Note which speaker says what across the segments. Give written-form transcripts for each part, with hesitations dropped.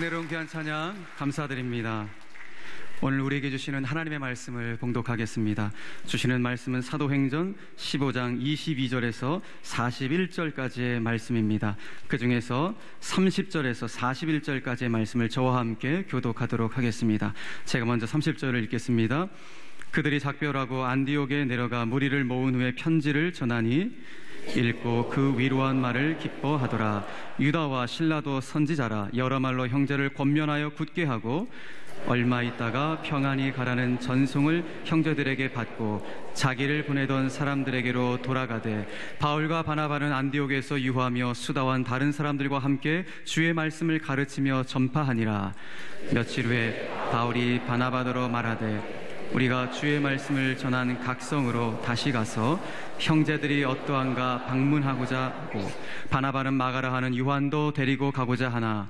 Speaker 1: 은혜로운 귀한 찬양 감사드립니다. 오늘 우리에게 주시는 하나님의 말씀을 봉독하겠습니다. 주시는 말씀은 사도행전 15장 22절에서 41절까지의 말씀입니다. 그 중에서 30절에서 41절까지의 말씀을 저와 함께 교독하도록 하겠습니다. 제가 먼저 30절을 읽겠습니다. 그들이 작별하고 안디옥에 내려가 무리를 모은 후에 편지를 전하니 읽고 그 위로한 말을 기뻐하더라. 유다와 실라도 선지자라 여러 말로 형제를 권면하여 굳게 하고 얼마 있다가 평안히 가라는 전송을 형제들에게 받고 자기를 보내던 사람들에게로 돌아가되 바울과 바나바는 안디옥에서 유하며 수다원 다른 사람들과 함께 주의 말씀을 가르치며 전파하니라. 며칠 후에 바울이 바나바더러 말하되 우리가 주의 말씀을 전한 각성으로 다시 가서 형제들이 어떠한가 방문하고자 하고 바나바는 마가라 하는 요한도 데리고 가고자 하나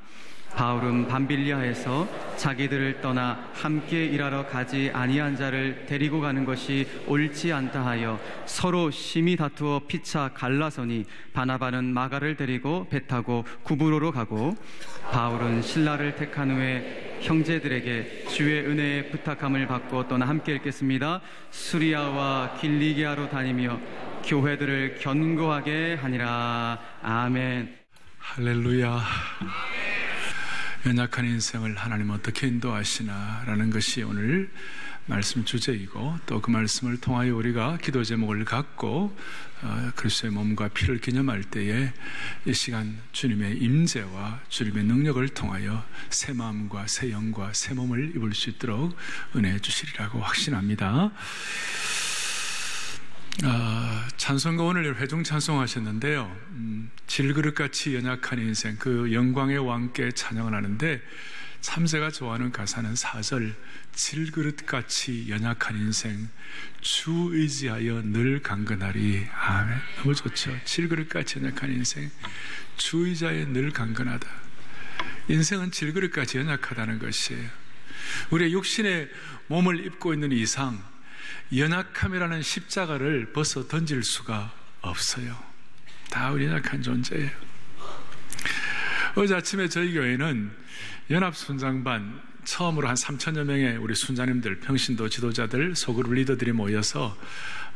Speaker 1: 바울은 밤빌리아에서 자기들을 떠나 함께 일하러 가지 아니한 자를 데리고 가는 것이 옳지 않다 하여 서로 심히 다투어 피차 갈라서니 바나바는 마가를 데리고 배 타고 구브로로 가고 바울은 실라를 택한 후에 형제들에게 주의 은혜에 부탁함을 받고 떠나 함께 읽겠습니다. 수리아와 길리기아로 다니며 교회들을 견고하게 하니라. 아멘.
Speaker 2: 할렐루야. 연약한 인생을 하나님 어떻게 인도하시나라는 것이 오늘 말씀 주제이고 또 그 말씀을 통하여 우리가 기도 제목을 갖고 그리스도의 몸과 피를 기념할 때에 이 시간 주님의 임재와 주님의 능력을 통하여 새 마음과 새 영과 새 몸을 입을 수 있도록 은혜해 주시리라고 확신합니다. 찬송가 오늘 회중 찬송하셨는데요. 질그릇같이 연약한 인생, 그 영광의 왕께 찬양을 하는데 참 제가 좋아하는 가사는 4절 질그릇같이 연약한 인생 주 의지하여 늘 강건하리. 아멘. 너무 좋죠. 질그릇같이 연약한 인생 주 의지하여 늘 강건하다. 인생은 질그릇같이 연약하다는 것이에요. 우리의 육신의 몸을 입고 있는 이상 연약함이라는 십자가를 벗어 던질 수가 없어요. 다 우리 연약한 존재예요. 어제 아침에 저희 교회는 연합순장반 처음으로 한 3,000여 명의 우리 순장님들, 평신도 지도자들, 소그룹 리더들이 모여서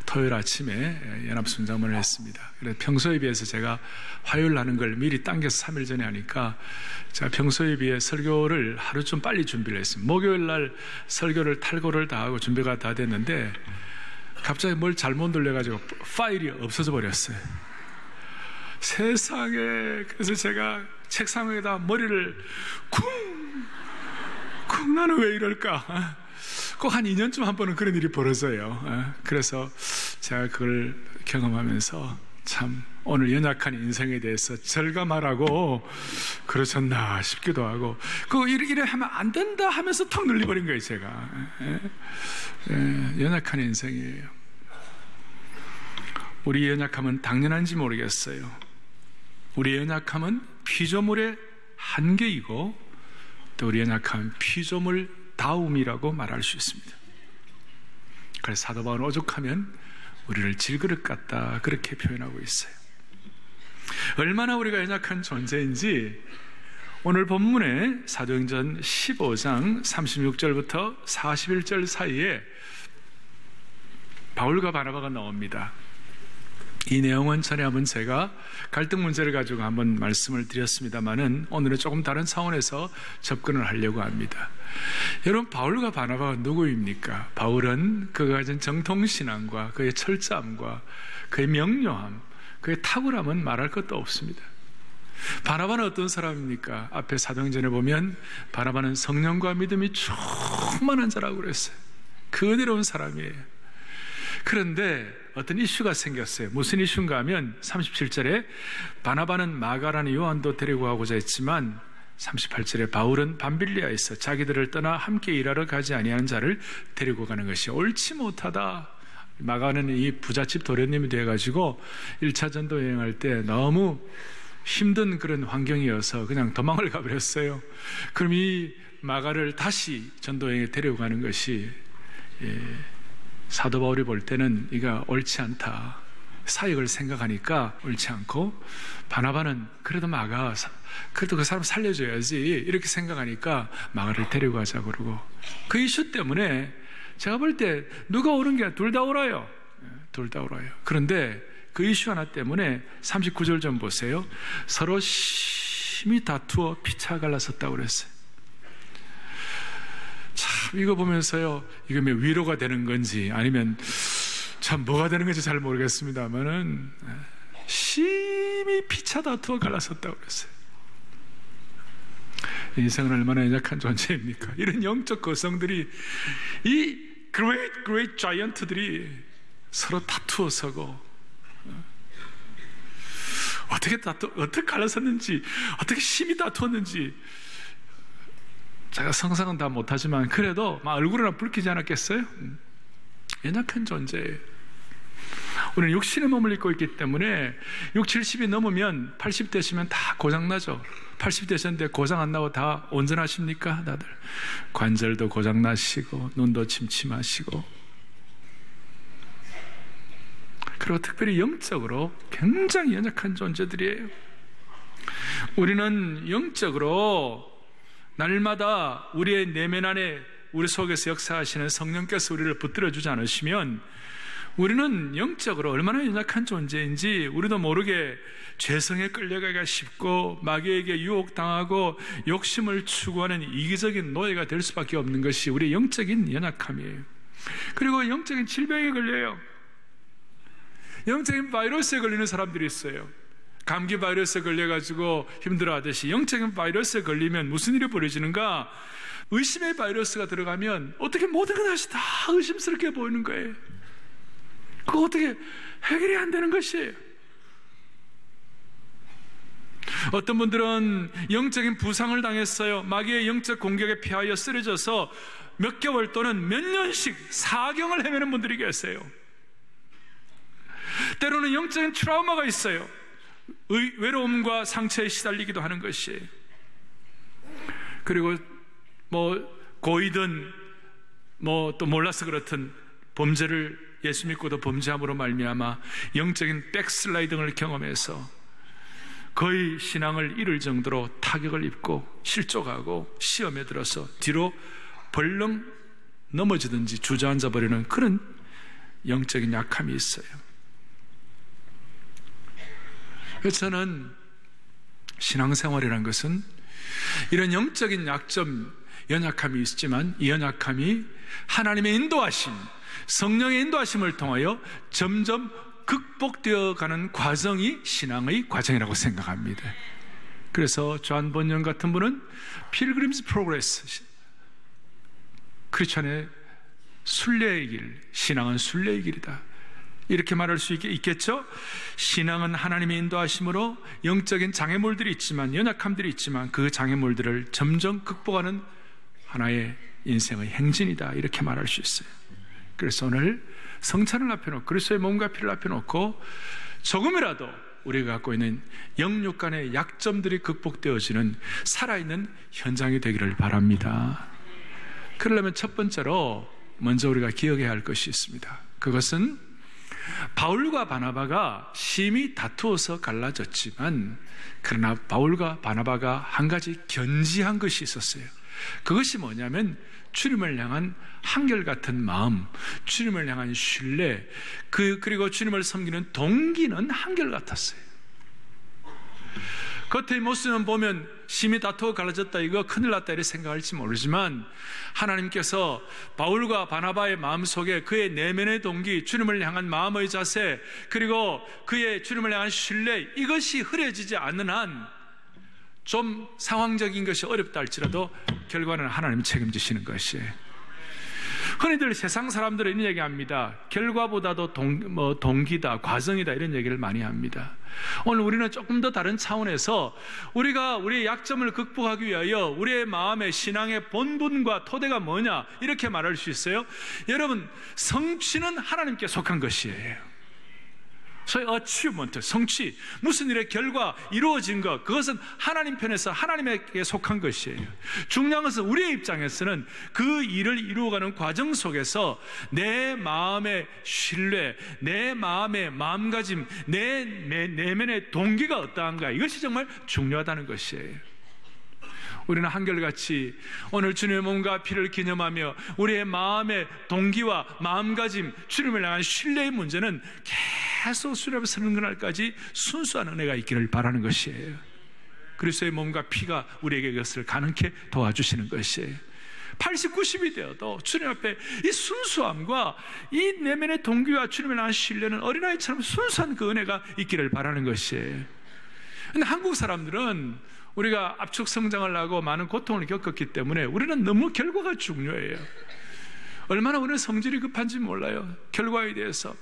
Speaker 2: 토요일 아침에 연합순장반을 했습니다. 그래서 평소에 비해서 제가 화요일 하는 걸 미리 당겨서 3일 전에 하니까 제가 평소에 비해 설교를 하루 좀 빨리 준비를 했습니다. 목요일 날 설교를 탈고를 다 하고 준비가 다 됐는데 갑자기 뭘 잘못 눌려가지고 파일이 없어져 버렸어요. 세상에. 그래서 제가 책상 위에다 머리를 쿵 나는 왜 이럴까? 꼭 한 2년쯤 한 번은 그런 일이 벌어져요. 그래서 제가 그걸 경험하면서 참 오늘 연약한 인생에 대해서 절감하라고 그러셨나 싶기도 하고 이래 하면 안 된다 하면서 턱 눌려버린 거예요. 제가 연약한 인생이에요. 우리 연약함은 당연한지 모르겠어요. 우리 연약함은 피조물의 한계이고 또 우리 연약함은 피조물 다움이라고 말할 수 있습니다. 그래서 사도 바울은 오죽하면 우리를 질그릇 같다 그렇게 표현하고 있어요. 얼마나 우리가 연약한 존재인지 오늘 본문에 사도행전 15장 36절부터 41절 사이에 바울과 바나바가 나옵니다. 이 내용은 전에 한번 제가 갈등 문제를 가지고 한번 말씀을 드렸습니다만은 오늘은 조금 다른 차원에서 접근을 하려고 합니다. 여러분, 바울과 바나바가 누구입니까? 바울은 그가 가진 정통신앙과 그의 철저함과 그의 명료함, 그의 탁월함은 말할 것도 없습니다. 바나바는 어떤 사람입니까? 앞에 사도행전에 보면 바나바는 성령과 믿음이 충만한 자라고 그랬어요. 그 은혜로운 사람이에요. 그런데 어떤 이슈가 생겼어요. 무슨 이슈인가 하면 37절에 바나바는 마가라는 요한도 데리고 가고자 했지만 38절에 바울은 밤빌리아에서 자기들을 떠나 함께 일하러 가지 아니하는 자를 데리고 가는 것이 옳지 못하다. 마가는 이 부잣집 도련님이 되어가지고 1차 전도 여행할 때 너무 힘든 그런 환경이어서 그냥 도망을 가버렸어요. 그럼 이 마가를 다시 전도 여행에 데리고 가는 것이 사도 바울이 볼 때는 이가 옳지 않다. 사역을 생각하니까 옳지 않고 바나바는 그래도 마가 그래도 그 사람 살려줘야지 이렇게 생각하니까 마가를 데리고 가자 그러고, 그 이슈 때문에 제가 볼 때 누가 옳은 게 아니라 둘 다 옳아요. 둘 다 옳아요. 그런데 그 이슈 하나 때문에 39절 좀 보세요. 서로 심히 다투어 피차 갈라섰다고 그랬어요. 참 이거 보면서요, 이게 위로가 되는 건지 아니면 참 뭐가 되는 건지 잘 모르겠습니다만은 심히 피차 다투어 갈라섰다고 그랬어요. 인생은 얼마나 연약한 존재입니까? 이런 영적 거성들이, 이 great giant들이 서로 다투어 서고, 어떻게 갈라섰는지, 어떻게 심히 다투었는지 제가 상상은 다 못하지만 그래도 막 얼굴이나 붉히지 않았겠어요? 연약한 존재예요. 우리는 육신의 몸을 입고 있기 때문에 60, 70이 넘으면 80 되시면 다 고장나죠. 80 되셨는데 고장 안 나고 다 온전하십니까? 다들 관절도 고장나시고 눈도 침침하시고, 그리고 특별히 영적으로 굉장히 연약한 존재들이에요. 우리는 영적으로 날마다 우리의 내면 안에 우리 속에서 역사하시는 성령께서 우리를 붙들어주지 않으시면 우리는 영적으로 얼마나 연약한 존재인지 우리도 모르게 죄성에 끌려가기가 쉽고 마귀에게 유혹당하고 욕심을 추구하는 이기적인 노예가 될 수밖에 없는 것이 우리의 영적인 연약함이에요. 그리고 영적인 질병에 걸려요. 영적인 바이러스에 걸리는 사람들이 있어요. 감기 바이러스에 걸려가지고 힘들어하듯이 영적인 바이러스에 걸리면 무슨 일이 벌어지는가? 의심의 바이러스가 들어가면 어떻게 모든 것이 다 의심스럽게 보이는 거예요. 그거 어떻게 해결이 안 되는 것이에요. 어떤 분들은 영적인 부상을 당했어요. 마귀의 영적 공격에 피하여 쓰러져서 몇 개월 또는 몇 년씩 사경을 헤매는 분들이 계세요. 때로는 영적인 트라우마가 있어요. 외로움과 상처에 시달리기도 하는 것이에요. 그리고 고이든 또 몰라서 그렇든 범죄를 예수 믿고도 범죄함으로 말미암아 영적인 백슬라이딩을 경험해서 거의 신앙을 잃을 정도로 타격을 입고 실족하고 시험에 들어서 뒤로 벌렁 넘어지든지 주저앉아 버리는 그런 영적인 약함이 있어요. 그래서 저는 신앙생활이라는 것은 이런 영적인 약점, 연약함이 있지만 이 연약함이 하나님의 인도하심, 성령의 인도하심을 통하여 점점 극복되어 가는 과정이 신앙의 과정이라고 생각합니다. 그래서 존 번연 같은 분은 필그림스 프로그레스, 크리스천의 순례의 길, 신앙은 순례의 길이다, 이렇게 말할 수 있겠죠? 신앙은 하나님의 인도하심으로 영적인 장애물들이 있지만, 연약함들이 있지만 그 장애물들을 점점 극복하는 하나의 인생의 행진이다, 이렇게 말할 수 있어요. 그래서 오늘 성찬을 앞에 놓고 그리스도의 몸과 피를 앞에 놓고 조금이라도 우리가 갖고 있는 영육 간의 약점들이 극복되어지는 살아있는 현장이 되기를 바랍니다. 그러려면 첫 번째로 먼저 우리가 기억해야 할 것이 있습니다. 그것은 바울과 바나바가 심히 다투어서 갈라졌지만, 그러나 바울과 바나바가 한 가지 견지한 것이 있었어요. 그것이 뭐냐면 주님을 향한 한결같은 마음, 주님을 향한 신뢰, 그리고 주님을 섬기는 동기는 한결같았어요. 겉의 모습은 보면 심히 다투어 갈라졌다, 이거 큰일 났다 이렇게 생각할지 모르지만 하나님께서 바울과 바나바의 마음속에 그의 내면의 동기, 주님을 향한 마음의 자세, 그리고 그의 주님을 향한 신뢰, 이것이 흐려지지 않는 한 좀 상황적인 것이 어렵다 할지라도 결과는 하나님이 책임지시는 것이에요. 흔히들 세상 사람들은 이런 얘기합니다. 결과보다도 동기다, 과정이다, 이런 얘기를 많이 합니다. 오늘 우리는 조금 더 다른 차원에서 우리가 우리의 약점을 극복하기 위하여 우리의 마음의 신앙의 본분과 토대가 뭐냐, 이렇게 말할 수 있어요. 여러분, 성취는 하나님께 속한 것이에요. 소위 achievement, 성취, 무슨 일의 결과, 이루어진 것, 그것은 하나님 편에서 하나님에게 속한 것이에요. 중요한 것은 우리의 입장에서는 그 일을 이루어가는 과정 속에서 내 마음의 신뢰, 내 마음의 마음가짐, 내 내면의 동기가 어떠한가, 이것이 정말 중요하다는 것이에요. 우리는 한결같이 오늘 주님의 몸과 피를 기념하며 우리의 마음의 동기와 마음가짐, 주님을 향한 신뢰의 문제는 계속 주님 앞에 서는 그날까지 순수한 은혜가 있기를 바라는 것이에요. 그리스도의 몸과 피가 우리에게 그것을 가능케 도와주시는 것이에요. 80, 90이 되어도 주님 앞에 이 순수함과 이 내면의 동기와 주님을 향한 신뢰는 어린아이처럼 순수한 그 은혜가 있기를 바라는 것이에요. 근데 한국 사람들은 우리가 압축 성장을 하고 많은 고통을 겪었기 때문에 우리는 너무 결과가 중요해요. 얼마나 우리는 성질이 급한지 몰라요. 결과에 대해서.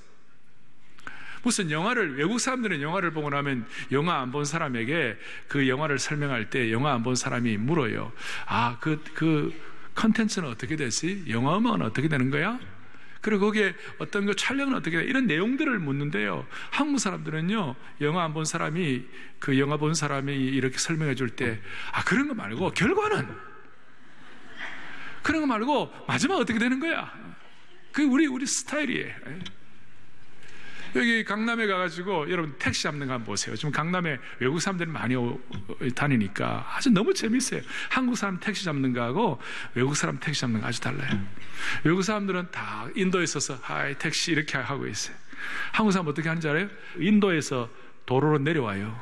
Speaker 2: 무슨 영화를, 외국 사람들은 영화를 보고 나면 영화 안 본 사람에게 그 영화를 설명할 때 영화 안 본 사람이 물어요. 아, 그 컨텐츠는 어떻게 되지? 영화 음악은 어떻게 되는 거야? 그리고 거기에 어떤 그 촬영은 어떻게 돼? 이런 내용들을 묻는데요. 한국 사람들은요, 영화 안 본 사람이, 그 영화 본 사람이 이렇게 설명해 줄 때, 아, 그런 거 말고, 결과는? 그런 거 말고, 마지막 어떻게 되는 거야? 그게 우리 스타일이에요. 여기 강남에 가가지고 여러분 택시 잡는 거 한번 보세요. 지금 강남에 외국 사람들이 많이 다니니까 아주 너무 재밌어요. 한국 사람 택시 잡는 거하고 외국 사람 택시 잡는 거 아주 달라요. 외국 사람들은 다 인도에 있어서 하이 택시 이렇게 하고 있어요. 한국 사람 어떻게 하는지 알아요? 인도에서 도로로 내려와요.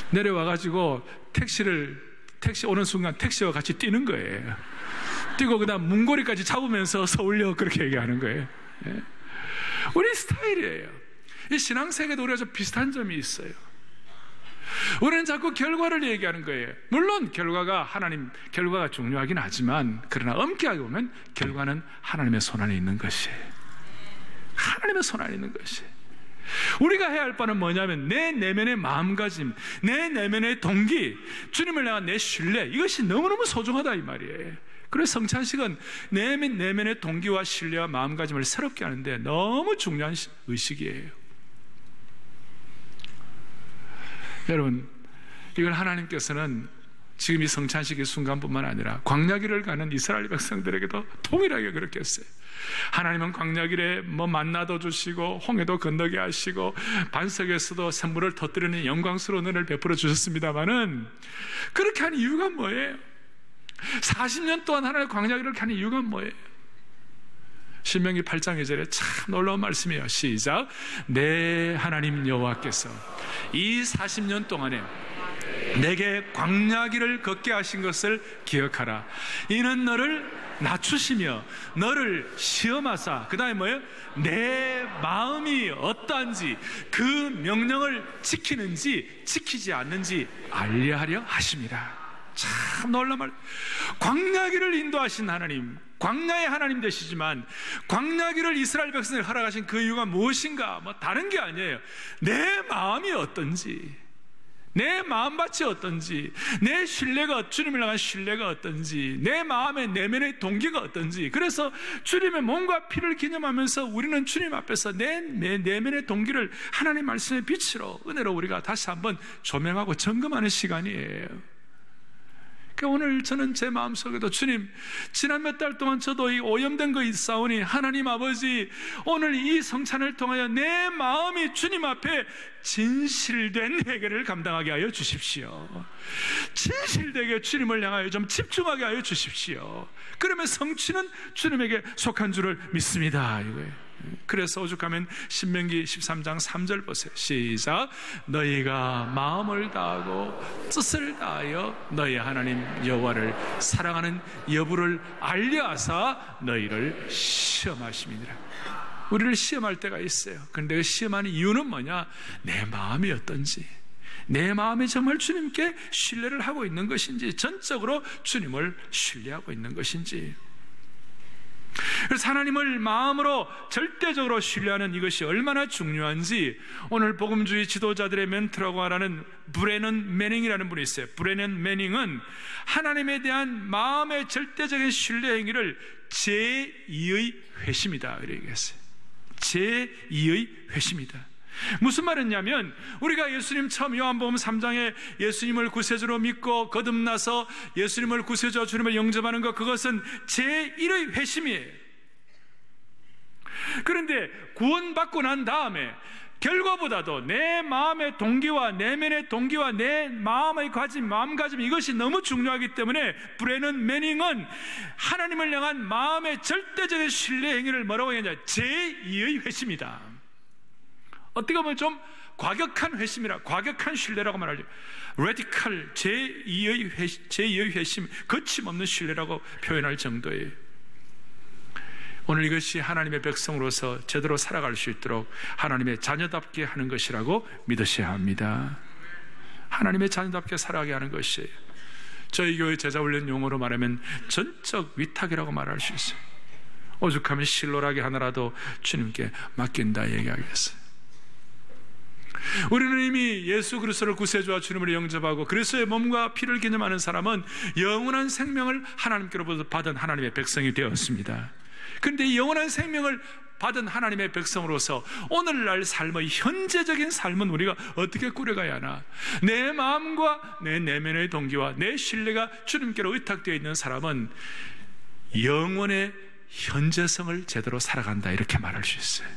Speaker 2: 내려와가지고 택시 오는 순간 택시와 같이 뛰는 거예요. 뛰고 그 다음 문고리까지 잡으면서 서울역 그렇게 얘기하는 거예요. 우리 스타일이에요. 이 신앙세계도 우리가 좀 비슷한 점이 있어요. 우리는 자꾸 결과를 얘기하는 거예요. 물론 결과가 중요하긴 하지만, 그러나 엄격하게 보면 결과는 하나님의 손 안에 있는 것이에요. 하나님의 손 안에 있는 것이에요. 우리가 해야 할 바는 뭐냐면 내 내면의 마음가짐, 내 내면의 동기, 주님을 향한 내 신뢰, 이것이 너무너무 소중하다 이 말이에요. 그래서 성찬식은 내면의 동기와 신뢰와 마음가짐을 새롭게 하는데 너무 중요한 의식이에요. 여러분, 이걸 하나님께서는 지금 이 성찬식의 순간뿐만 아니라 광야길을 가는 이스라엘 백성들에게도 동일하게 그렇게 했어요. 하나님은 광야길에 만나도 주시고 홍해도 건너게 하시고 반석에서도 샘물을 터뜨리는 영광스러운 은혜를 베풀어 주셨습니다마는, 그렇게 한 이유가 뭐예요? 40년 동안 하나님의 광야길을 가는 이유가 뭐예요? 신명기 8장 2절에 참 놀라운 말씀이에요. 시작. 내 하나님 여호와께서 이 40년 동안에 내게 광야길을 걷게 하신 것을 기억하라. 이는 너를 낮추시며 너를 시험하사, 그 다음에 뭐예요? 내 마음이 어떠한지, 그 명령을 지키는지 지키지 않는지 알려하려 하심이라. 참 놀라운 말. 광야길을 인도하신 하나님, 광야의 하나님 되시지만 광야길을 이스라엘 백성에게 허락하신 그 이유가 무엇인가? 다른 게 아니에요. 내 마음이 어떤지, 내 마음밭이 어떤지, 내 신뢰가, 주님을 향한 신뢰가 어떤지, 내 마음의 내면의 동기가 어떤지. 그래서 주님의 몸과 피를 기념하면서 우리는 주님 앞에서 내 내면의 동기를 하나님 말씀의 빛으로, 은혜로 우리가 다시 한번 조명하고 점검하는 시간이에요. 그러니까 오늘 저는 제 마음속에도, 주님, 지난 몇 달 동안 저도 이 오염된 거 있사오니 하나님 아버지, 오늘 이 성찬을 통하여 내 마음이 주님 앞에 진실된 회개를 감당하게 하여 주십시오. 진실되게 주님을 향하여 좀 집중하게 하여 주십시오. 그러면 성취는 주님에게 속한 줄을 믿습니다. 이거예요. 그래서 오죽하면 신명기 13장 3절 보세요. 시작. 너희가 마음을 다하고 뜻을 다하여 너희 하나님 여호와를 사랑하는 여부를 알려하사 너희를 시험하심이니라. 우리를 시험할 때가 있어요. 그런데 그 시험하는 이유는 뭐냐? 내 마음이 어떤지, 내 마음이 정말 주님께 신뢰를 하고 있는 것인지, 전적으로 주님을 신뢰하고 있는 것인지. 그래서 하나님을 마음으로 절대적으로 신뢰하는 이것이 얼마나 중요한지 오늘 복음주의 지도자들의 멘토라고 하는 브레넌 매닝이라는 분이 있어요. 브레넌 매닝은 하나님에 대한 마음의 절대적인 신뢰 행위를 제2의 회심이다 이렇게 얘기했어요. 제2의 회심이다. 무슨 말이냐면 우리가 예수님 처음 요한복음 3장에 예수님을 구세주로 믿고 거듭나서 예수님을 구세주와 주님을 영접하는 것, 그것은 제1의 회심이에요. 그런데 구원받고 난 다음에 결과보다도 내 마음의 동기와 내면의 동기와 내 마음의 마음가짐, 이것이 너무 중요하기 때문에 브레넌 매닝은 하나님을 향한 마음의 절대적인 신뢰 행위를 뭐라고 했냐, 제2의 회심이다. 어떻게 보면 좀 과격한 회심이라, 과격한 신뢰라고 말하죠. 레디칼, 제2의 회심, 거침없는 신뢰라고 표현할 정도예요. 오늘 이것이 하나님의 백성으로서 제대로 살아갈 수 있도록 하나님의 자녀답게 하는 것이라고 믿으셔야 합니다. 하나님의 자녀답게 살아가게 하는 것이에요. 저희 교회 제자훈련 용어로 말하면 전적 위탁이라고 말할 수 있어요. 오죽하면 실로라기 하나라도 주님께 맡긴다 얘기하겠어요. 우리는 이미 예수 그리스도를 구세주와 주님으로 영접하고 그리스도의 몸과 피를 기념하는 사람은 영원한 생명을 하나님께로부터 받은 하나님의 백성이 되었습니다. 그런데 이 영원한 생명을 받은 하나님의 백성으로서 오늘날 삶의 현재적인 삶은 우리가 어떻게 꾸려가야 하나? 내 마음과 내 내면의 동기와 내 신뢰가 주님께로 의탁되어 있는 사람은 영원의 현재성을 제대로 살아간다, 이렇게 말할 수 있어요.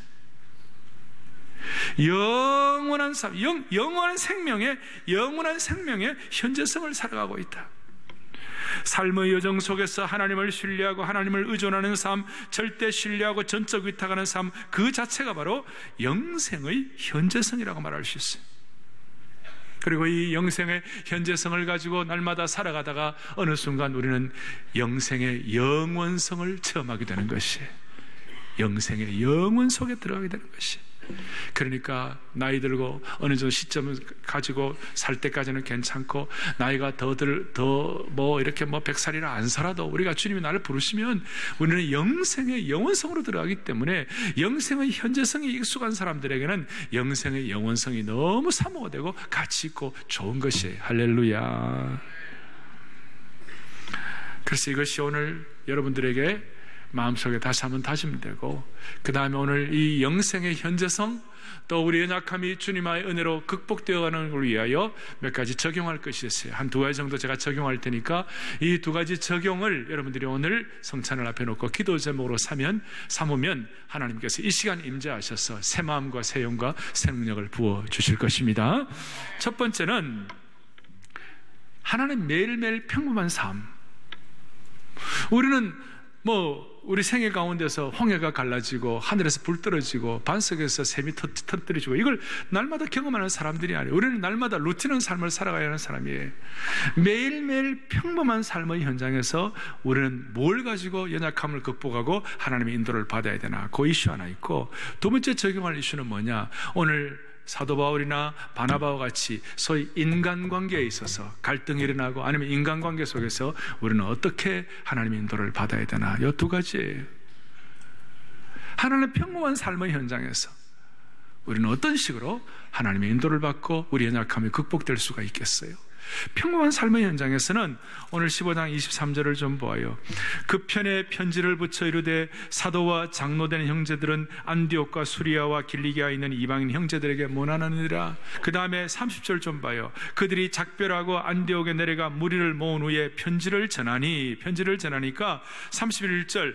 Speaker 2: 영원한 삶, 영원한 생명의 현재성을 살아가고 있다. 삶의 여정 속에서 하나님을 신뢰하고 하나님을 의존하는 삶, 절대 신뢰하고 전적 위탁하는 삶, 그 자체가 바로 영생의 현재성이라고 말할 수 있어요. 그리고 이 영생의 현재성을 가지고 날마다 살아가다가 어느 순간 우리는 영생의 영원성을 체험하게 되는 것이에요. 영생의 영원 속에 들어가게 되는 것이에요. 그러니까 나이 들고 어느 정도 시점을 가지고 살 때까지는 괜찮고, 나이가 이렇게 100살이라 안 살아도 우리가 주님이 나를 부르시면 우리는 영생의 영원성으로 들어가기 때문에 영생의 현재성에 익숙한 사람들에게는 영생의 영원성이 너무 사모가 되고 가치 있고 좋은 것이에요. 할렐루야. 그래서 이것이 오늘 여러분들에게 마음속에 다시 한번 다짐되고, 그 다음에 오늘 이 영생의 현재성, 또 우리 연약함이 주님의 은혜로 극복되어가는 걸 위하여 몇 가지 적용할 것이 있어요. 한 2가지 정도 제가 적용할 테니까 이 2가지 적용을 여러분들이 오늘 성찬을 앞에 놓고 기도 제목으로 삼으면 하나님께서 이 시간 임재하셔서 새 마음과 새 영과 새 능력을 부어주실 것입니다. 첫 번째는 하나님 매일매일 평범한 삶. 우리는 우리 생애 가운데서 홍해가 갈라지고 하늘에서 불 떨어지고 반석에서 샘이 터뜨려지고 이걸 날마다 경험하는 사람들이 아니에요. 우리는 날마다 루틴한 삶을 살아가야 하는 사람이에요. 매일매일 평범한 삶의 현장에서 우리는 뭘 가지고 연약함을 극복하고 하나님의 인도를 받아야 되나, 그 이슈 하나 있고, 두 번째 적용할 이슈는 뭐냐, 오늘 사도 바울이나 바나바와 같이 소위 인간관계에 있어서 갈등이 일어나고 아니면 인간관계 속에서 우리는 어떻게 하나님의 인도를 받아야 되나, 이 2가지예요. 하나님의 평범한 삶의 현장에서 우리는 어떤 식으로 하나님의 인도를 받고 우리 연약함이 극복될 수가 있겠어요? 평범한 삶의 현장에서는 오늘 15장 23절을 좀 보아요. 그 편에 편지를 붙여 이르되 사도와 장로된 형제들은 안디옥과 수리아와 길리기아에 있는 이방인 형제들에게 문안하느니라. 그 다음에 30절 좀 봐요. 그들이 작별하고 안디옥에 내려가 무리를 모은 후에 편지를 전하니까 31절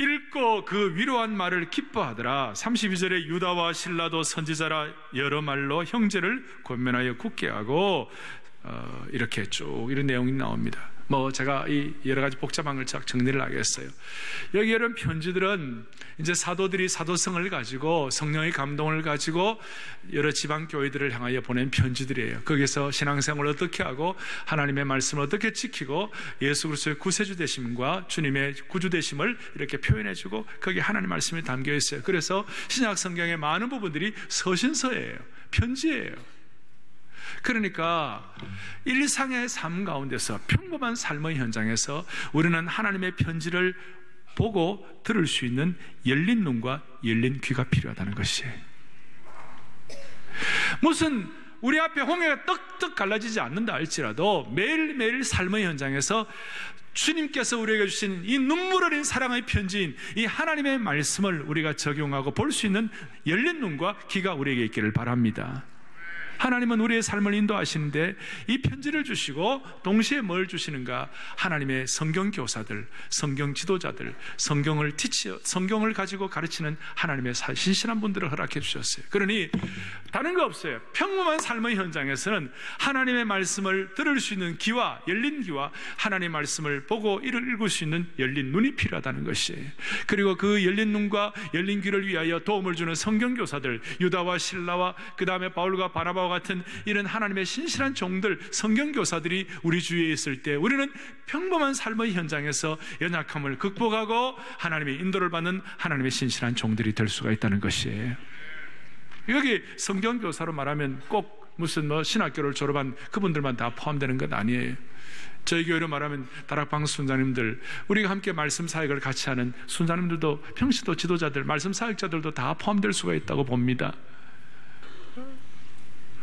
Speaker 2: 읽고 그 위로한 말을 기뻐하더라. 32절에 유다와 실라도 선지자라 여러 말로 형제를 권면하여 굳게 하고, 이렇게 쭉 이런 내용이 나옵니다. 제가 이 여러 가지 복잡한 걸 정리를 하겠어요. 여기 이런 편지들은 이제 사도들이 사도성을 가지고 성령의 감동을 가지고 여러 지방 교회들을 향하여 보낸 편지들이에요. 거기서 신앙생활을 어떻게 하고 하나님의 말씀을 어떻게 지키고 예수 그리스도의 구세주 되심과 주님의 구주 되심을 이렇게 표현해주고 거기에 하나님의 말씀이 담겨 있어요. 그래서 신약 성경의 많은 부분들이 서신서예요. 편지예요. 그러니까 일상의 삶 가운데서 평범한 삶의 현장에서 우리는 하나님의 편지를 보고 들을 수 있는 열린 눈과 열린 귀가 필요하다는 것이에요. 무슨 우리 앞에 홍해가 떡떡 갈라지지 않는다 할지라도 매일매일 삶의 현장에서 주님께서 우리에게 주신 이 눈물 어린 사랑의 편지인 이 하나님의 말씀을 우리가 적용하고 볼 수 있는 열린 눈과 귀가 우리에게 있기를 바랍니다. 하나님은 우리의 삶을 인도하시는데 이 편지를 주시고 동시에 뭘 주시는가? 하나님의 성경 교사들, 성경 지도자들, 성경을 가지고 가르치는 하나님의 신실한 분들을 허락해 주셨어요. 그러니 다른 거 없어요. 평범한 삶의 현장에서는 하나님의 말씀을 들을 수 있는 귀와 열린 귀와 하나님의 말씀을 보고 이를 읽을 수 있는 열린 눈이 필요하다는 것이에요. 그리고 그 열린 눈과 열린 귀를 위하여 도움을 주는 성경 교사들, 유다와 실라와 그 다음에 바울과 바나바와 같은 이런 하나님의 신실한 종들, 성경 교사들이 우리 주위에 있을 때 우리는 평범한 삶의 현장에서 연약함을 극복하고 하나님의 인도를 받는 하나님의 신실한 종들이 될 수가 있다는 것이에요. 여기 성경 교사로 말하면 꼭 무슨 신학교를 졸업한 그분들만 다 포함되는 것 아니에요. 저희 교회로 말하면 다락방 순장님들, 우리가 함께 말씀 사역을 같이 하는 순장님들도, 평시도 지도자들, 말씀 사역자들도 다 포함될 수가 있다고 봅니다.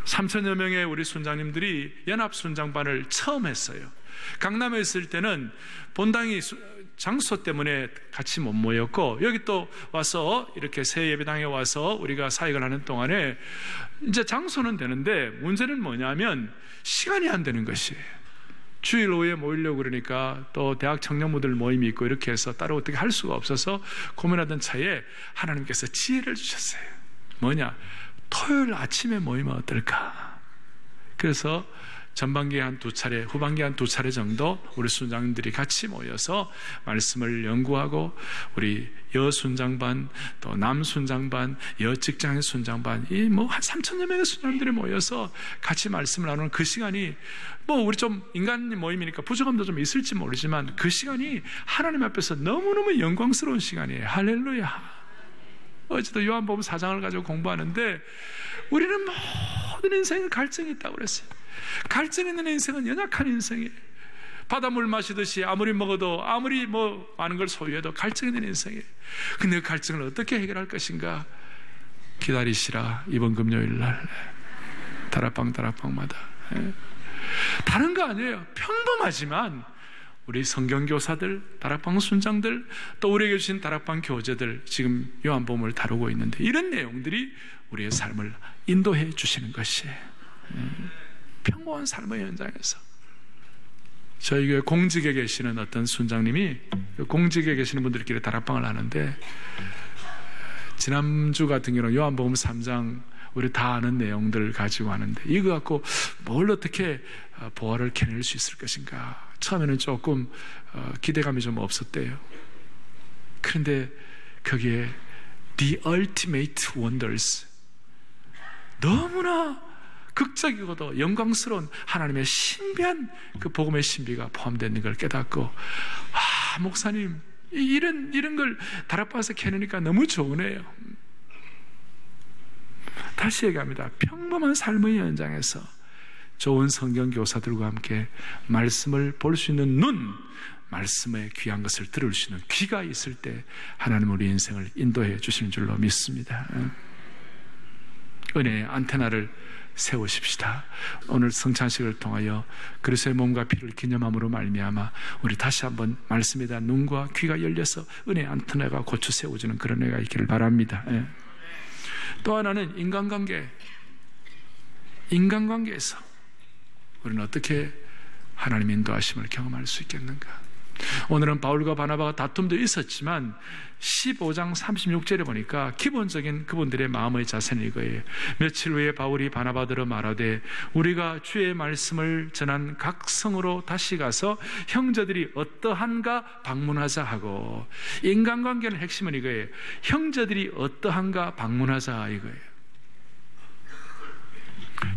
Speaker 2: 3,000여 명의 우리 순장님들이 연합순장반을 처음 했어요. 강남에 있을 때는 본당이 장소 때문에 같이 못 모였고, 여기 또 와서 이렇게 새 예배당에 와서 우리가 사역을 하는 동안에 이제 장소는 되는데 문제는 뭐냐면 시간이 안 되는 것이에요. 주일 오후에 모이려고 그러니까 또 대학 청년부들 모임이 있고 이렇게 해서 따로 어떻게 할 수가 없어서 고민하던 차에 하나님께서 지혜를 주셨어요. 뭐냐? 토요일 아침에 모이면 어떨까? 그래서 전반기에 한 2차례, 후반기에 한 2차례 정도 우리 순장님들이 같이 모여서 말씀을 연구하고, 우리 여순장반, 또 남순장반, 여직장의 순장반, 이 한 3,000여 명의 순장님들이 모여서 같이 말씀을 나누는 그 시간이, 우리 좀 인간 모임이니까 부족함도 좀 있을지 모르지만 그 시간이 하나님 앞에서 너무너무 영광스러운 시간이에요. 할렐루야. 어제도 요한복음 4장을 가지고 공부하는데 우리는 모든 인생에 갈증이 있다고 그랬어요. 갈증 있는 인생은 연약한 인생이에요. 바닷물 마시듯이 아무리 먹어도, 아무리 많은 걸 소유해도 갈증 있는 인생이에요. 근데 그 갈증을 어떻게 해결할 것인가? 기다리시라. 이번 금요일 날 다락방마다. 다른 거 아니에요. 평범하지만 우리 성경교사들, 다락방 순장들, 또 우리에게 주신 다락방 교재들, 지금 요한복음을 다루고 있는데 이런 내용들이 우리의 삶을 인도해 주시는 것이에요. 평범한 삶의 현장에서 저희 교회 공직에 계시는 어떤 순장님이, 공직에 계시는 분들끼리 다락방을 하는데 지난주 같은 경우는 요한복음 3장 우리 다 아는 내용들을 가지고 하는데 이거 갖고 뭘 어떻게 보화를 캐낼 수 있을 것인가, 처음에는 조금 기대감이 좀 없었대요. 그런데 거기에 The Ultimate Wonders, 너무나 극적이고도 영광스러운 하나님의 신비한 그 복음의 신비가 포함되어 있는 걸 깨닫고, 목사님 이런 걸 다락방에서 캐내니까 너무 좋으네요. 다시 얘기합니다. 평범한 삶의 현장에서 좋은 성경 교사들과 함께 말씀을 볼 수 있는 눈, 말씀의 귀한 것을 들을 수 있는 귀가 있을 때 하나님은 우리 인생을 인도해 주시는 줄로 믿습니다. 은혜의 안테나를 세우십시다. 오늘 성찬식을 통하여 그리스도의 몸과 피를 기념함으로 말미암아 우리 다시 한번 말씀에 대한 눈과 귀가 열려서 은혜의 안테나가 고쳐 세워지는 그런 은혜가 있기를 바랍니다. 또 하나는 인간관계에서 우리는 어떻게 하나님의 인도하심을 경험할 수 있겠는가? 오늘은 바울과 바나바가 다툼도 있었지만 15장 36절에 보니까 기본적인 그분들의 마음의 자세는 이거예요. 며칠 후에 바울이 바나바더러 말하되 우리가 주의 말씀을 전한 각 성으로 다시 가서 형제들이 어떠한가 방문하자 하고, 인간관계는 핵심은 이거예요. 형제들이 어떠한가 방문하자 이거예요.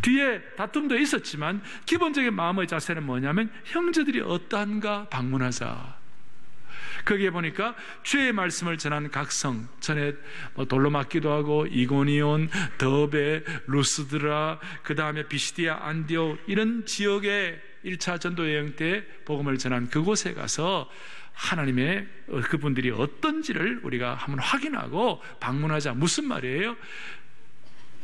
Speaker 2: 뒤에 다툼도 있었지만 기본적인 마음의 자세는 뭐냐면 형제들이 어떠한가 방문하자. 거기에 보니까 주의 말씀을 전한 각 성, 전에 돌로 맞기도 하고 이고니온, 더베, 루스드라, 그 다음에 비시디아, 안디옥 이런 지역의 1차 전도 여행 때 복음을 전한 그곳에 가서 하나님의 그분들이 어떤지를 우리가 한번 확인하고 방문하자. 무슨 말이에요?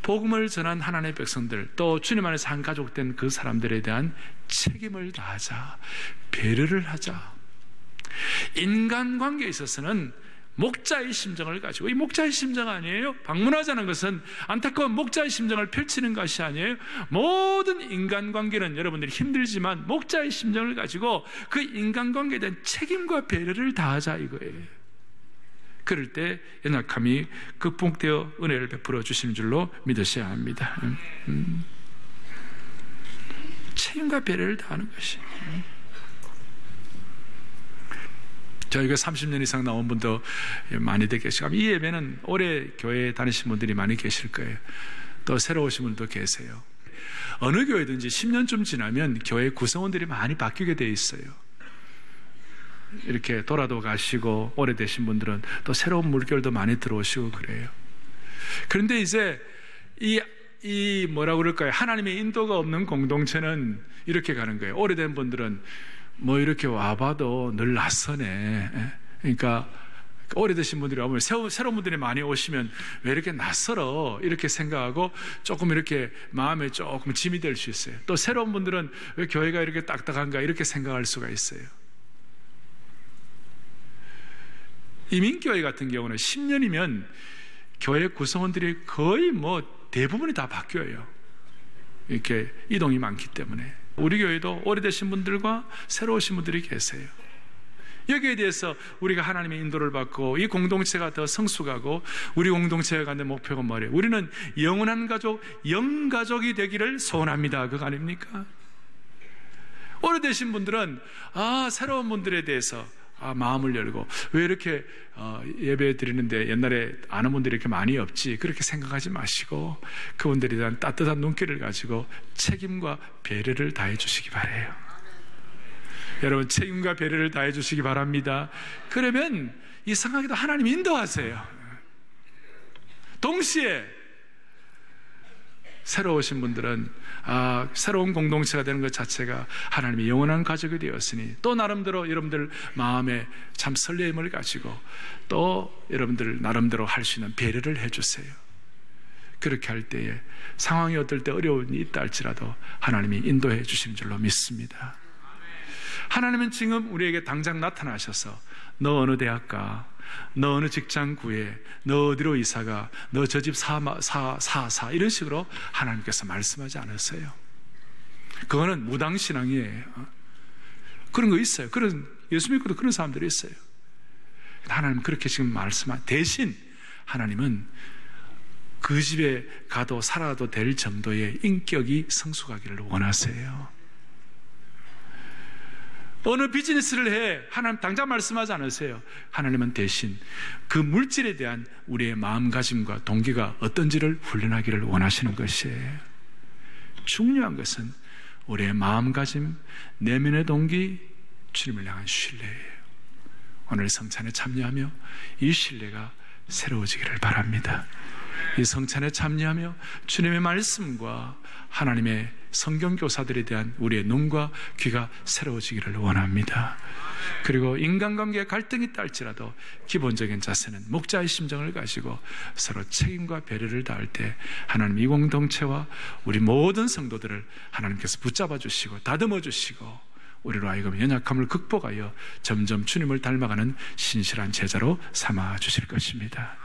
Speaker 2: 복음을 전한 하나님의 백성들, 또 주님 안에서 한 가족 된 그 사람들에 대한 책임을 다하자, 배려를 하자. 인간관계에 있어서는 목자의 심정을 가지고, 이 목자의 심정 아니에요? 방문하자는 것은 안타까운 목자의 심정을 펼치는 것이 아니에요. 모든 인간관계는 여러분들이 힘들지만 목자의 심정을 가지고 그 인간관계에 대한 책임과 배려를 다하자 이거예요. 그럴 때 연약함이 극복되어 은혜를 베풀어 주시는 줄로 믿으셔야 합니다. 책임과 배려를 다하는 것이. 저희가 30년 이상 나온 분도 많이들 계시고, 이 예배는 오래 교회에 다니신 분들이 많이 계실 거예요. 또 새로 오신 분도 계세요. 어느 교회든지 10년쯤 지나면 교회 구성원들이 많이 바뀌게 돼 있어요. 이렇게 돌아도 가시고, 오래되신 분들은 또 새로운 물결도 많이 들어오시고 그래요. 그런데 이제 이 뭐라고 그럴까요? 하나님의 인도가 없는 공동체는 이렇게 가는 거예요. 오래된 분들은 뭐 이렇게 와봐도 늘 낯서네. 그러니까 오래되신 분들이 오면 새로운 분들이 많이 오시면 왜 이렇게 낯설어? 이렇게 생각하고 조금 이렇게 마음에 조금 짐이 될 수 있어요. 또 새로운 분들은 왜 교회가 이렇게 딱딱한가? 이렇게 생각할 수가 있어요. 이민교회 같은 경우는 10년이면 교회 구성원들이 거의 뭐 대부분이 다 바뀌어요. 이렇게 이동이 많기 때문에. 우리 교회도 오래되신 분들과 새로 오신 분들이 계세요. 여기에 대해서 우리가 하나님의 인도를 받고 이 공동체가 더 성숙하고, 우리 공동체가 갖는 목표가 뭐래요? 우리는 영원한 가족, 영가족이 되기를 소원합니다. 그거 아닙니까? 오래되신 분들은 새로운 분들에 대해서 마음을 열고, 왜 이렇게 예배 드리는데 옛날에 아는 분들이 이렇게 많이 없지, 그렇게 생각하지 마시고 그분들에 대한 따뜻한 눈길을 가지고 책임과 배려를 다해 주시기 바라요. 여러분, 책임과 배려를 다해 주시기 바랍니다. 그러면 이상하게도 하나님 인도하세요. 동시에 새로 오신 분들은 새로운 공동체가 되는 것 자체가 하나님의 영원한 가족이 되었으니, 또 나름대로 여러분들 마음에 참 설레임을 가지고 또 여러분들 나름대로 할 수 있는 배려를 해주세요. 그렇게 할 때에 상황이 어떨 때 어려움이 있다 할지라도 하나님이 인도해 주시는 줄로 믿습니다. 하나님은 지금 우리에게 당장 나타나셔서 너 어느 대학 가, 너 어느 직장 구해, 너 어디로 이사가, 너 저 집 사 이런 식으로 하나님께서 말씀하지 않으세요. 그거는 무당신앙이에요. 그런 거 있어요. 그런 예수 믿고도 그런 사람들이 있어요. 하나님 그렇게 지금 대신 하나님은 그 집에 가도 살아도 될 정도의 인격이 성숙하기를 원하세요. 어느 비즈니스를 해, 하나님 당장 말씀하지 않으세요. 하나님은 대신 그 물질에 대한 우리의 마음가짐과 동기가 어떤지를 훈련하기를 원하시는 것이에요. 중요한 것은 우리의 마음가짐, 내면의 동기, 주님을 향한 신뢰예요. 오늘 성찬에 참여하며 이 신뢰가 새로워지기를 바랍니다. 이 성찬에 참여하며 주님의 말씀과 하나님의 성경교사들에 대한 우리의 눈과 귀가 새로워지기를 원합니다. 그리고 인간관계에 갈등이 있다 할지라도 기본적인 자세는 목자의 심정을 가지고 서로 책임과 배려를 다할 때 하나님 이 공동체와 우리 모든 성도들을 하나님께서 붙잡아 주시고 다듬어 주시고, 우리로 하여금 연약함을 극복하여 점점 주님을 닮아가는 신실한 제자로 삼아 주실 것입니다.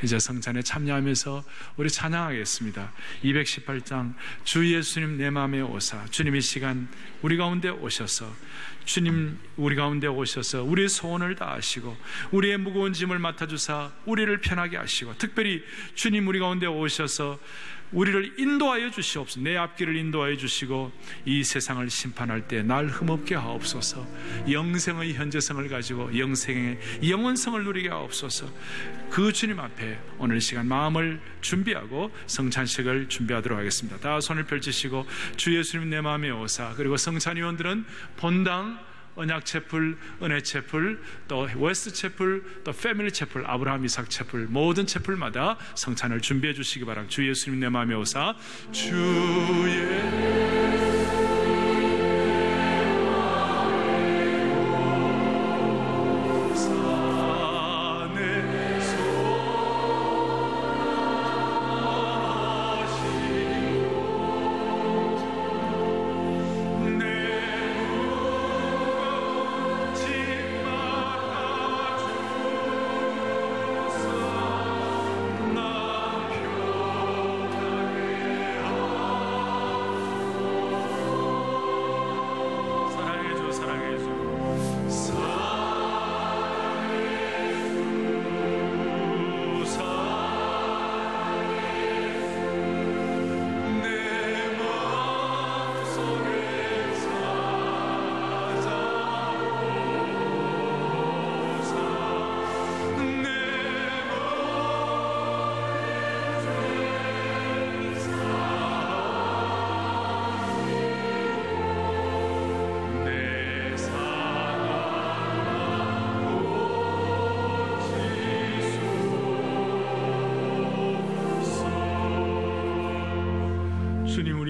Speaker 2: 이제 성찬에 참여하면서 우리 찬양하겠습니다. 218장 주 예수님 내 마음에 오사. 주님 이 시간 우리 가운데 오셔서, 주님 우리 가운데 오셔서 우리의 소원을 다하시고 우리의 무거운 짐을 맡아주사 우리를 편하게 하시고, 특별히 주님 우리 가운데 오셔서 우리를 인도하여 주시옵소서. 내 앞길을 인도하여 주시고 이 세상을 심판할 때 날 흠없게 하옵소서. 영생의 현재성을 가지고 영생의 영원성을 누리게 하옵소서. 그 주님 앞에 오늘 시간 마음을 준비하고 성찬식을 준비하도록 하겠습니다. 다 손을 펼치시고 주 예수님 내 마음에 오사. 그리고 성찬위원들은 본당, 언약채플, 은혜채플, 또 웨스트채플, 또 패밀리채플, 아브라함 이삭 채플, 모든 채플마다 성찬을 준비해 주시기 바랍니다. 주 예수님 내 마음에 오사. 주의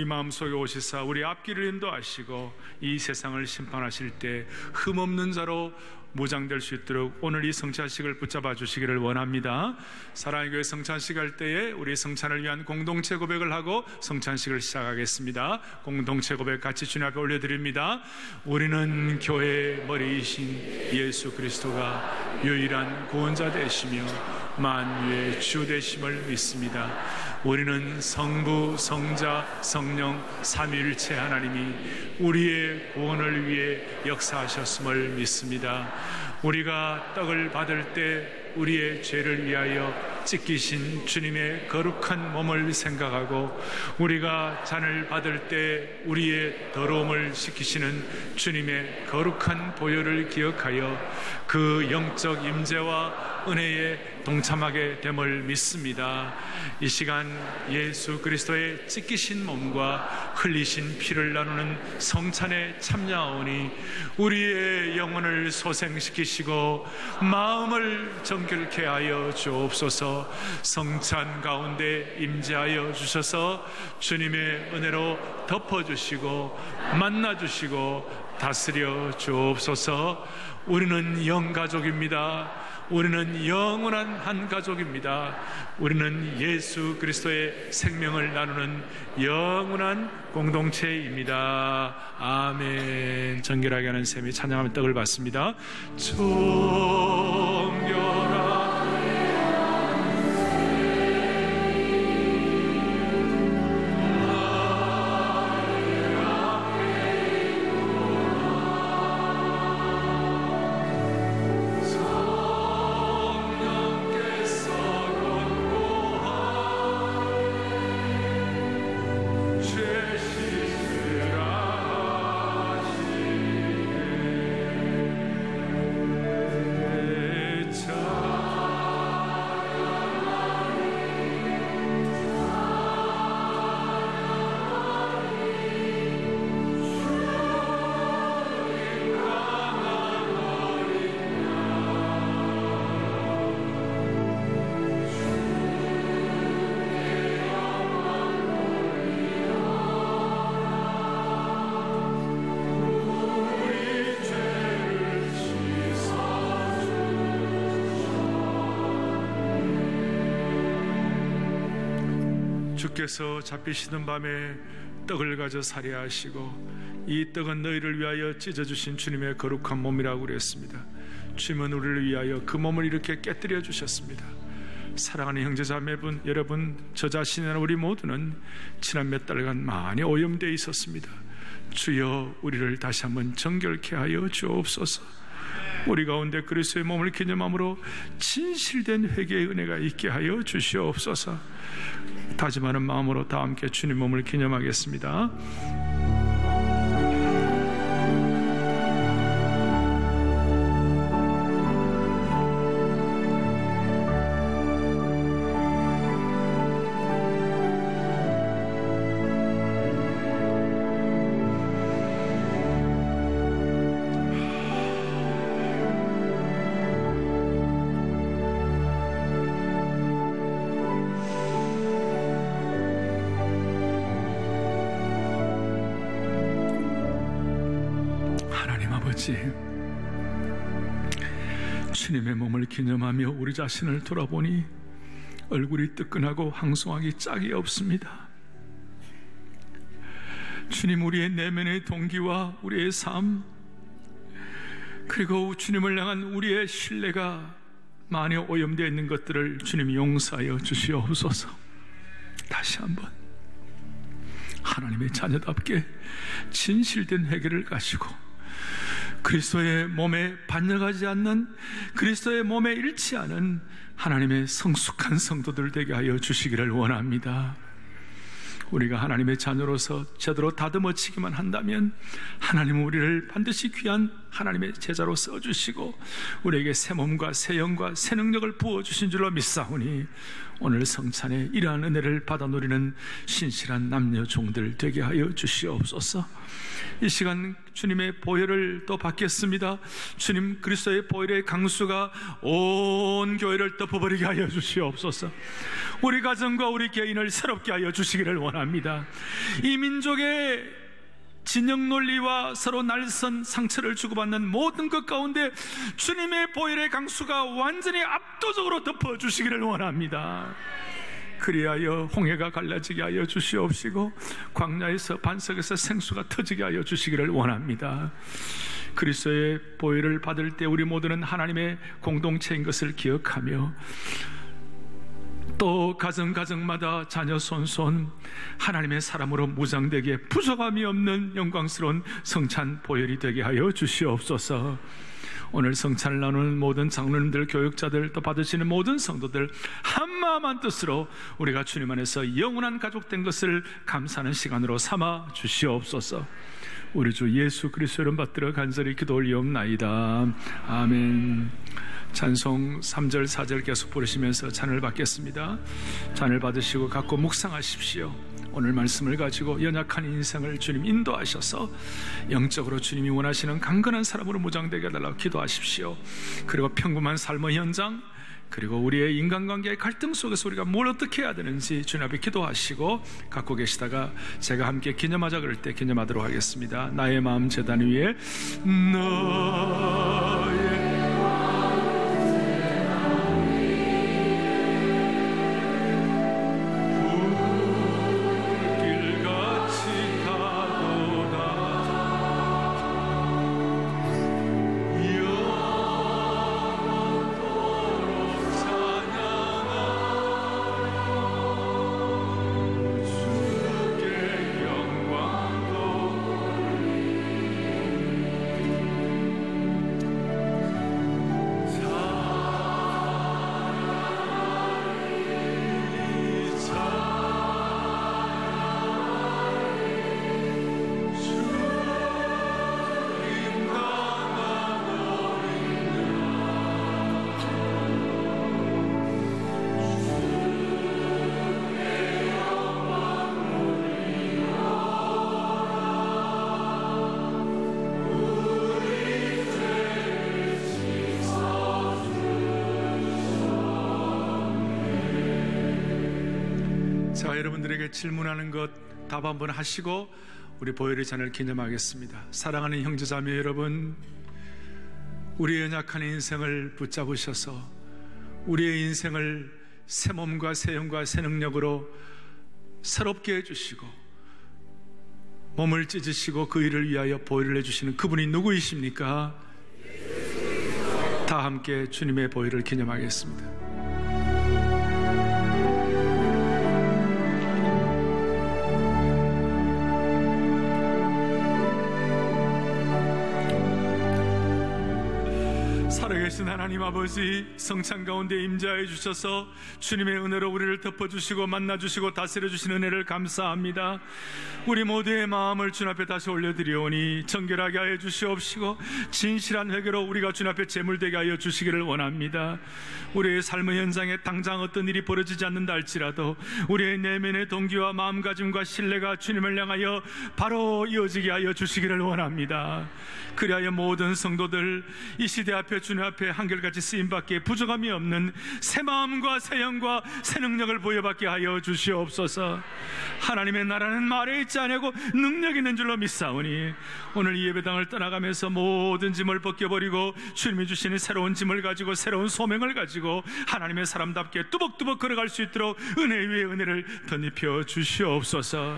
Speaker 2: 마음속에 오시사 우리 앞길을 인도하시고 이 세상을 심판하실 때 흠없는 자로 무장될 수 있도록 오늘 이 성찬식을 붙잡아 주시기를 원합니다. 사랑의 교회 성찬식 할 때에 우리 성찬을 위한 공동체 고백을 하고 성찬식을 시작하겠습니다. 공동체 고백 같이 주님 앞에 올려드립니다. 우리는 교회의 머리이신 예수 그리스도가 유일한 구원자 되시며 만유의 주 되심을 믿습니다. 우리는 성부, 성자, 성령 삼위일체 하나님이 우리의 구원을 위해 역사하셨음을 믿습니다. 우리가 떡을 받을 때 우리의 죄를 위하여 찢기신 주님의 거룩한 몸을 생각하고 우리가 잔을 받을 때 우리의 더러움을 씻기시는 주님의 거룩한 보혈을 기억하여 그 영적 임재와 은혜에 동참하게 됨을 믿습니다. 이 시간 예수 그리스도의 찢기신 몸과 흘리신 피를 나누는 성찬에 참여하오니 우리의 영혼을 소생시키시고 마음을 정결케 하여 주옵소서. 성찬 가운데 임재하여 주셔서 주님의 은혜로 덮어주시고 만나주시고 다스려 주옵소서. 우리는 영가족입니다. 우리는 영원한 한 가족입니다. 우리는 예수 그리스도의 생명을 나누는 영원한 공동체입니다. 아멘. 정결하게 하는 셈이 찬양하며 떡을 받습니다. 정결하게 주께서 잡히시는 밤에 떡을 가져 살해하시고 이 떡은 너희를 위하여 찢어주신 주님의 거룩한 몸이라고 그랬습니다. 주님은 우리를 위하여 그 몸을 이렇게 깨뜨려 주셨습니다. 사랑하는 형제자매분 여러분, 저 자신이나 우리 모두는 지난 몇 달간 많이 오염되어 있었습니다. 주여 우리를 다시 한번 정결케 하여 주옵소서. 우리 가운데 그리스도의 몸을 기념함으로 진실된 회개의 은혜가 있게 하여 주시옵소서. 다짐하는 마음으로 다 함께 주님 몸을 기념하겠습니다. 주님의 몸을 기념하며 우리 자신을 돌아보니 얼굴이 뜨끈하고 황송하기 짝이 없습니다. 주님, 우리의 내면의 동기와 우리의 삶, 그리고 주님을 향한 우리의 신뢰가 많이 오염되어 있는 것들을 주님이 용서하여 주시옵소서. 다시 한번 하나님의 자녀답게 진실된 회개를 가지고 그리스도의 몸에 반역하지 않는, 그리스도의 몸에 일치하는 하나님의 성숙한 성도들 되게 하여 주시기를 원합니다. 우리가 하나님의 자녀로서 제대로 다듬어지기만 한다면 하나님은 우리를 반드시 귀한 하나님의 제자로 써주시고 우리에게 새 몸과 새 영과 새 능력을 부어주신 줄로 믿사오니 오늘 성찬에 이러한 은혜를 받아 누리는 신실한 남녀 종들 되게 하여 주시옵소서. 이 시간 주님의 보혈을 또 받겠습니다. 주님 그리스도의 보혈의 강수가 온 교회를 덮어버리게 하여 주시옵소서. 우리 가정과 우리 개인을 새롭게 하여 주시기를 원합니다. 이 민족의 진영 논리와 서로 날선 상처를 주고받는 모든 것 가운데 주님의 보혈의 강수가 완전히 압도적으로 덮어주시기를 원합니다. 그리하여 홍해가 갈라지게 하여 주시옵시고 광야에서 반석에서 생수가 터지게 하여 주시기를 원합니다. 그리스도의 보혈을 받을 때 우리 모두는 하나님의 공동체인 것을 기억하며 또 가정마다 자녀 손손 하나님의 사람으로 무장되게 부족함이 없는 영광스러운 성찬 보혈이 되게 하여 주시옵소서. 오늘 성찬을 나누는 모든 장로님들, 교육자들, 또 받으시는 모든 성도들 한마음 한뜻으로 우리가 주님 안에서 영원한 가족된 것을 감사하는 시간으로 삼아 주시옵소서. 우리 주 예수 그리스도 이름 받들어 간절히 기도 올리옵나이다. 아멘. 찬송 3절 4절 계속 부르시면서 찬을 받겠습니다. 찬을 받으시고 갖고 묵상하십시오. 오늘 말씀을 가지고 연약한 인생을 주님 인도하셔서 영적으로 주님이 원하시는 강건한 사람으로 무장되게 해달라고 기도하십시오. 그리고 평범한 삶의 현장, 그리고 우리의 인간관계의 갈등 속에서 우리가 뭘 어떻게 해야 되는지 주님 앞에 기도하시고 갖고 계시다가 제가 함께 기념하자 그럴 때 기념하도록 하겠습니다. 나의 마음 제단 위에 너의 여러분들에게 질문하는 것 답 한번 하시고 우리 보혈의 잔을 기념하겠습니다. 사랑하는 형제자매 여러분, 우리의 연약한 인생을 붙잡으셔서 우리의 인생을 새 몸과 새 영과 새 능력으로 새롭게 해주시고 몸을 찢으시고 그 일을 위하여 보혈을 해주시는 그분이 누구이십니까? 다 함께 주님의 보혈을 기념하겠습니다. 살아계신 하나님 아버지, 성찬 가운데 임재하여 주셔서 주님의 은혜로 우리를 덮어주시고 만나주시고 다스려주신 은혜를 감사합니다. 우리 모두의 마음을 주님 앞에 다시 올려드리오니 정결하게 하여 주시옵시고 진실한 회개로 우리가 주님 앞에 제물되게 하여 주시기를 원합니다. 우리의 삶의 현장에 당장 어떤 일이 벌어지지 않는다 할지라도 우리의 내면의 동기와 마음가짐과 신뢰가 주님을 향하여 바로 이어지게 하여 주시기를 원합니다. 그리하여 모든 성도들 이 시대 앞에 주님 앞에 한결같이 쓰임받기에 부족함이 없는 새 마음과 새 영과 새 능력을 부여받게 하여 주시옵소서. 하나님의 나라는 말에 있지 아니하고 능력이 있는 줄로 믿사오니 오늘 이 예배당을 떠나가면서 모든 짐을 벗겨버리고 주님이 주시는 새로운 짐을 가지고 새로운 소명을 가지고 하나님의 사람답게 뚜벅뚜벅 걸어갈 수 있도록 은혜 위에 은혜를 덧입혀 주시옵소서.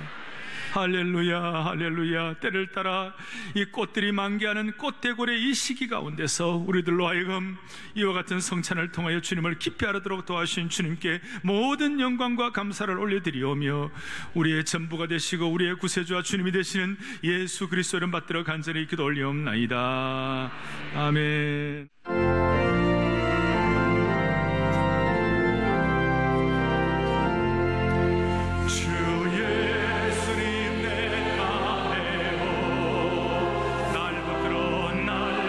Speaker 2: 할렐루야, 할렐루야. 때를 따라 이 꽃들이 만개하는 꽃대골의 이 시기 가운데서 우리들로 하여금 이와 같은 성찬을 통하여 주님을 깊이 알아도록 도와주신 주님께 모든 영광과 감사를 올려드리오며 우리의 전부가 되시고 우리의 구세주와 주님이 되시는 예수 그리스도 이름 받들어 간절히 기도 올리옵나이다. 아멘. 날 붙들어 날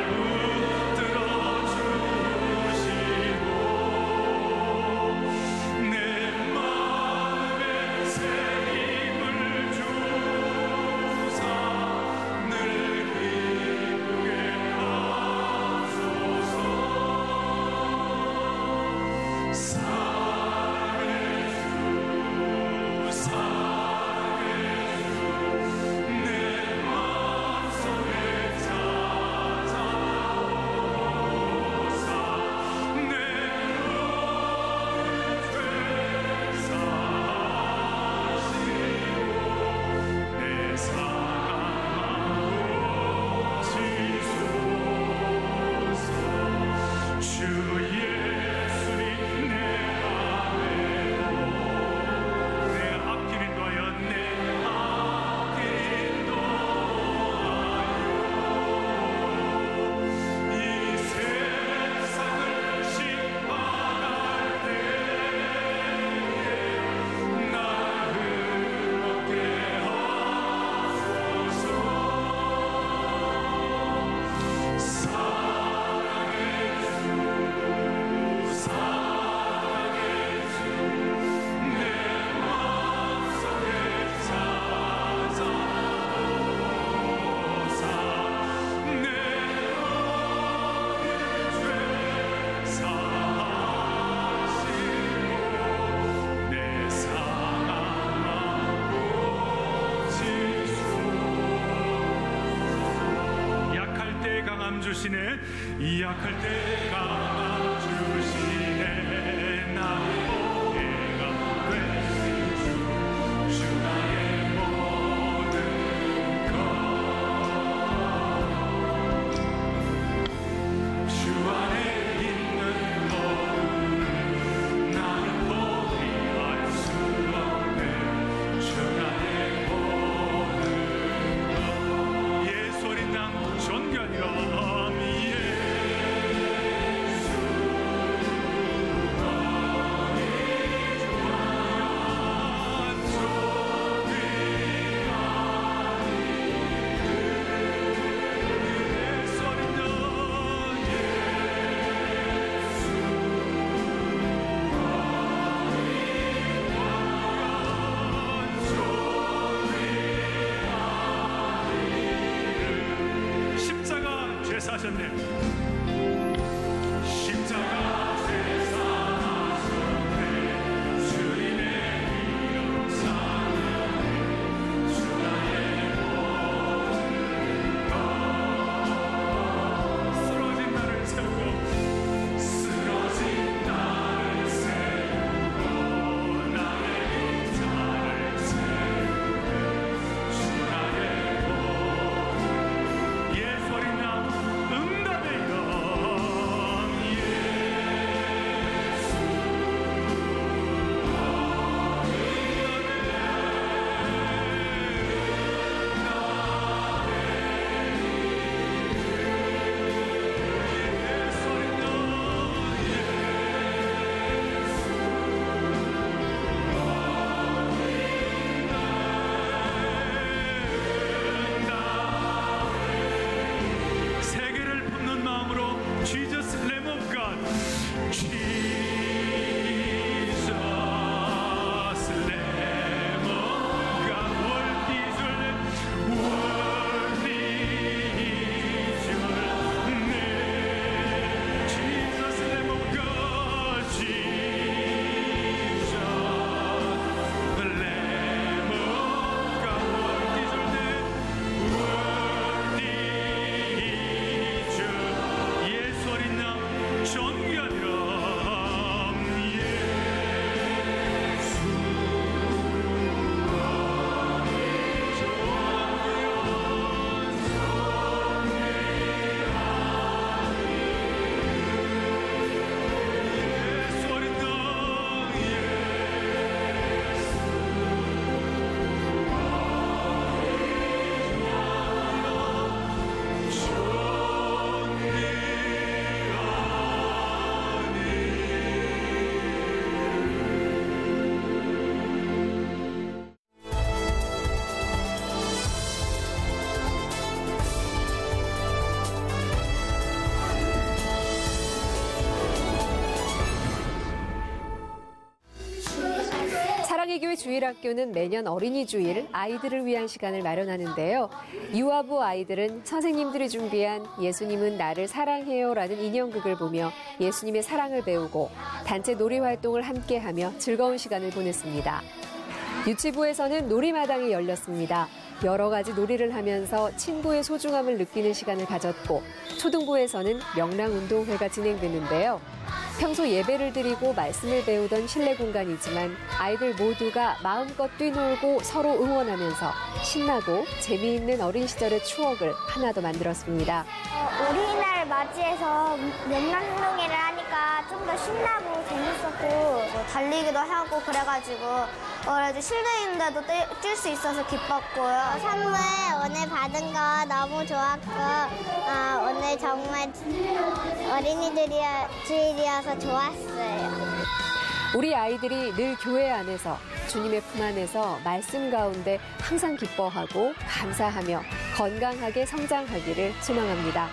Speaker 2: 감아주시네. 이 약할 때 감아주시네. 나 보혜가 되신 주 나의 모든 것. 주 안에 있는 모든 나는 포기할 수 없네. 주 나의 모든 것. 예 소리 난 존경이라 십자가 죄 사셨네. 십자가 죄 사셨네. 주님의 이름 사랑해. 주 나의 모든 것. 쓰러진 나를 세우고 쓰러진 나를 세우고 나의 자를 세우고 주 나의 예 소리 나 응답의 영 예수 예 소리 나 세계를 품는 마음으로 Jesus Lamb of God, Jesus Lamb of God, worthy is your name, worthy is your name, Jesus Lamb of God, Jesus Lamb of God, worthy is your name, worthy is your 예 소리 나 존귀하리라 예 소리 나
Speaker 3: 사랑의 교회 주일학교는 매년 어린이 주일 아이들을 위한 시간을 마련하는데요. 유아부 아이들은 선생님들이 준비한 예수님은 나를 사랑해요라는 인형극을 보며 예수님의 사랑을 배우고 단체 놀이 활동을 함께하며 즐거운 시간을 보냈습니다. 유치부에서는 놀이마당이 열렸습니다. 여러 가지 놀이를 하면서 친구의 소중함을 느끼는 시간을 가졌고 초등부에서는 명랑운동회가 진행되는데요. 평소 예배를 드리고 말씀을 배우던 실내 공간이지만 아이들 모두가 마음껏 뛰놀고 서로 응원하면서 신나고 재미있는 어린 시절의 추억을 하나 더 만들었습니다.
Speaker 4: 어린이날을 맞이해서 명랑운동회를 하니까 좀 더 신나고 재밌었고 달리기도 하고 그래가지고 그래도 실내에 있는데도 뛸 수 있어서 기뻤고요.
Speaker 5: 선물 오늘 받은 거 너무 좋았고 오늘 정말 어린이들이 주일이어서 좋았어요.
Speaker 3: 우리 아이들이 늘 교회 안에서 주님의 품 안에서 말씀 가운데 항상 기뻐하고 감사하며 건강하게 성장하기를 소망합니다.